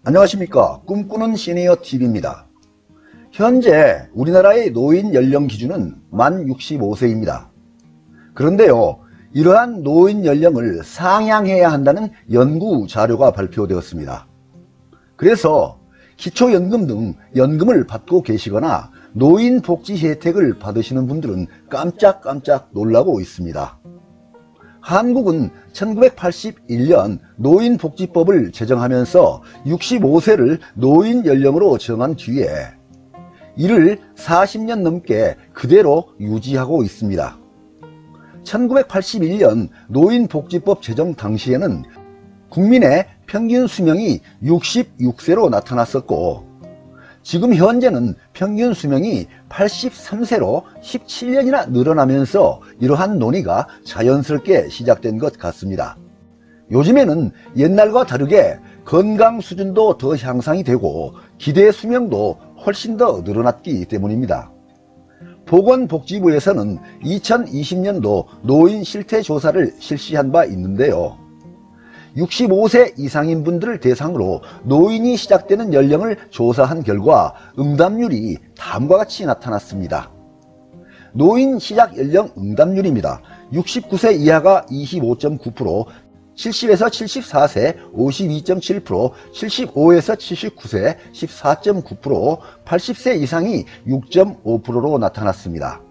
안녕하십니까. 꿈꾸는 시니어 TV입니다. 현재 우리나라의 노인 연령 기준은 만 65세입니다. 그런데요, 이러한 노인 연령을 상향해야 한다는 연구 자료가 발표되었습니다. 그래서 기초연금 등 연금을 받고 계시거나 노인복지 혜택을 받으시는 분들은 깜짝깜짝 놀라고 있습니다. 한국은 1981년 노인복지법을 제정하면서 65세를 노인연령으로 정한 뒤에 이를 40년 넘게 그대로 유지하고 있습니다. 1981년 노인복지법 제정 당시에는 국민의 평균 수명이 66세로 나타났었고, 지금 현재는 평균 수명이 83세로 17년이나 늘어나면서 이러한 논의가 자연스럽게 시작된 것 같습니다. 요즘에는 옛날과 다르게 건강 수준도 더 향상이 되고 기대 수명도 훨씬 더 늘어났기 때문입니다. 보건복지부에서는 2020년도 노인 실태조사를 실시한 바 있는데요. 65세 이상인 분들을 대상으로 노인이 시작되는 연령을 조사한 결과 응답률이 다음과 같이 나타났습니다. 노인 시작 연령 응답률입니다. 69세 이하가 25.9%, 70에서 74세 52.7%, 75에서 79세 14.9%, 80세 이상이 6.5%로 나타났습니다.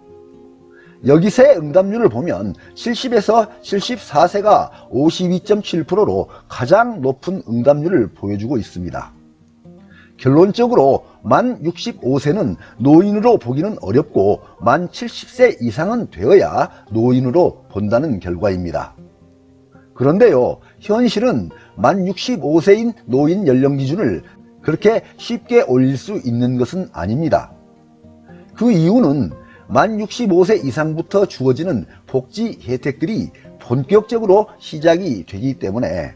여기서의 응답률을 보면 70에서 74세가 52.7%로 가장 높은 응답률을 보여주고 있습니다. 결론적으로 만 65세는 노인으로 보기는 어렵고 만 70세 이상은 되어야 노인으로 본다는 결과입니다. 그런데요, 현실은 만 65세인 노인 연령 기준을 그렇게 쉽게 올릴 수 있는 것은 아닙니다. 그 이유는 만 65세 이상부터 주어지는 복지 혜택들이 본격적으로 시작이 되기 때문에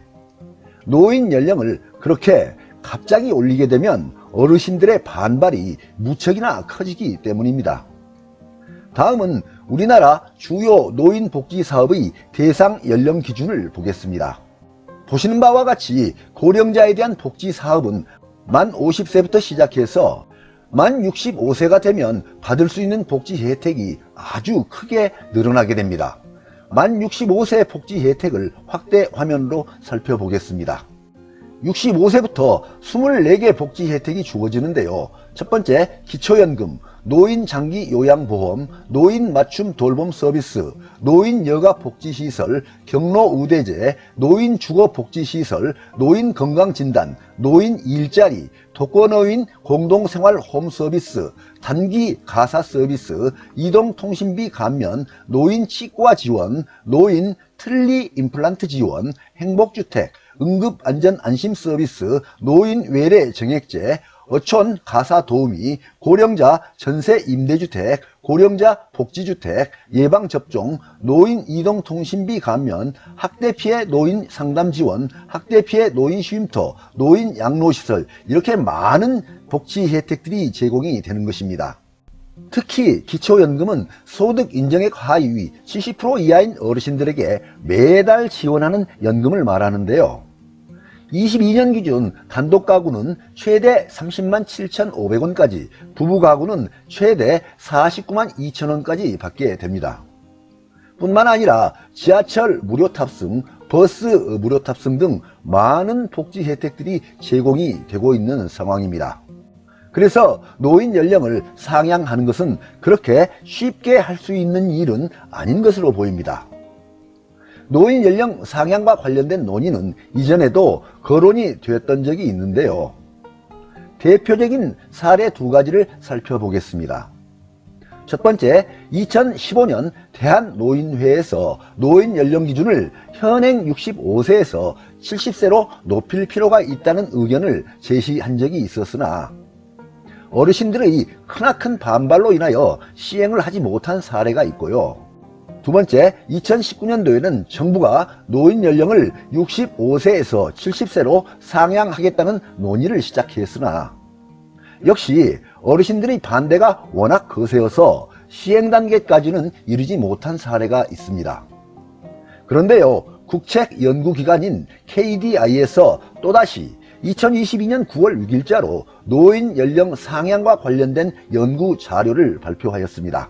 노인 연령을 그렇게 갑자기 올리게 되면 어르신들의 반발이 무척이나 커지기 때문입니다. 다음은 우리나라 주요 노인복지사업의 대상 연령 기준을 보겠습니다. 보시는 바와 같이 고령자에 대한 복지사업은 만 50세부터 시작해서 만 65세가 되면 받을 수 있는 복지 혜택이 아주 크게 늘어나게 됩니다. 만 65세 복지 혜택을 확대 화면으로 살펴보겠습니다. 65세부터 24개 복지 혜택이 주어지는데요. 첫 번째, 기초연금, 노인 장기 요양보험, 노인 맞춤 돌봄 서비스, 노인 여가 복지시설, 경로 우대제, 노인 주거 복지시설, 노인 건강진단, 노인 일자리, 독거노인 공동생활 홈 서비스, 단기 가사 서비스, 이동통신비 감면, 노인 치과 지원, 노인 틀니 임플란트 지원, 행복주택, 응급안전안심 서비스, 노인 외래 정액제, 어촌 가사 도우미, 고령자 전세 임대주택, 고령자 복지주택, 예방접종, 노인 이동통신비 감면, 학대피해 노인 상담 지원, 학대피해 노인 쉼터, 노인 양로시설, 이렇게 많은 복지 혜택들이 제공이 되는 것입니다. 특히 기초연금은 소득 인정액 하위 70% 이하인 어르신들에게 매달 지원하는 연금을 말하는데요. 22년 기준 단독 가구는 최대 30만 7,500원까지, 부부 가구는 최대 49만 2천원까지 받게 됩니다. 뿐만 아니라 지하철 무료 탑승, 버스 무료 탑승 등 많은 복지 혜택들이 제공이 되고 있는 상황입니다. 그래서 노인 연령을 상향하는 것은 그렇게 쉽게 할 수 있는 일은 아닌 것으로 보입니다. 노인 연령 상향과 관련된 논의는 이전에도 거론이 되었던 적이 있는데요. 대표적인 사례 두 가지를 살펴보겠습니다. 첫 번째, 2015년 대한노인회에서 노인 연령 기준을 현행 65세에서 70세로 높일 필요가 있다는 의견을 제시한 적이 있었으나 어르신들의 크나큰 반발로 인하여 시행을 하지 못한 사례가 있고요. 두 번째, 2019년도에는 정부가 노인 연령을 65세에서 70세로 상향하겠다는 논의를 시작했으나 역시 어르신들의 반대가 워낙 거세어서 시행 단계까지는 이르지 못한 사례가 있습니다. 그런데요, 국책 연구기관인 KDI에서 또다시 2022년 9월 6일자로 노인 연령 상향과 관련된 연구 자료를 발표하였습니다.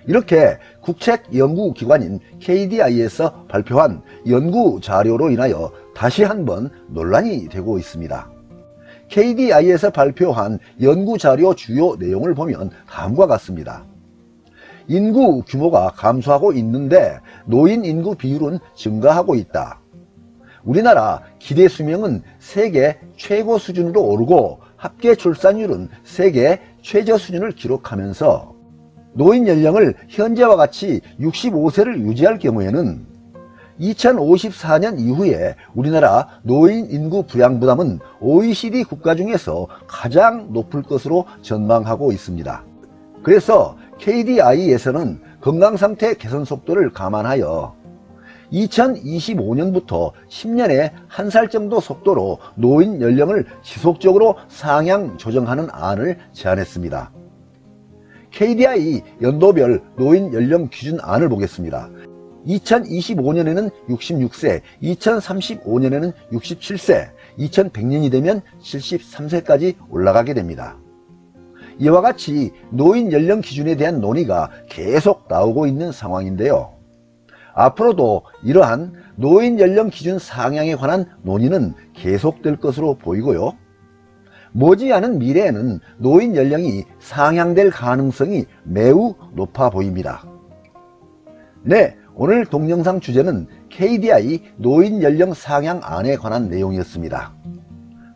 이렇게 국책연구기관인 KDI에서 발표한 연구 자료로 인하여 다시 한번 논란이 되고 있습니다. KDI에서 발표한 연구 자료 주요 내용을 보면 다음과 같습니다. 인구 규모가 감소하고 있는데 노인 인구 비율은 증가하고 있다. 우리나라 기대 수명은 세계 최고 수준으로 오르고 합계 출산율은 세계 최저 수준을 기록하면서 노인 연령을 현재와 같이 65세를 유지할 경우에는 2054년 이후에 우리나라 노인 인구 부양 부담은 OECD 국가 중에서 가장 높을 것으로 전망하고 있습니다. 그래서 KDI에서는 건강상태 개선 속도를 감안하여 2025년부터 10년에 1살 정도 속도로 노인 연령을 지속적으로 상향 조정하는 안을 제안했습니다. KDI 연도별 노인 연령 기준안을 보겠습니다. 2025년에는 66세, 2035년에는 67세, 2100년이 되면 73세까지 올라가게 됩니다. 이와 같이 노인 연령 기준에 대한 논의가 계속 나오고 있는 상황인데요. 앞으로도 이러한 노인 연령 기준 상향에 관한 논의는 계속될 것으로 보이고요. 머지않은 미래에는 노인 연령이 상향될 가능성이 매우 높아 보입니다. 네, 오늘 동영상 주제는 KDI 노인 연령 상향안에 관한 내용이었습니다.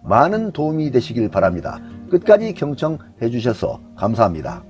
많은 도움이 되시길 바랍니다. 끝까지 경청해 주셔서 감사합니다.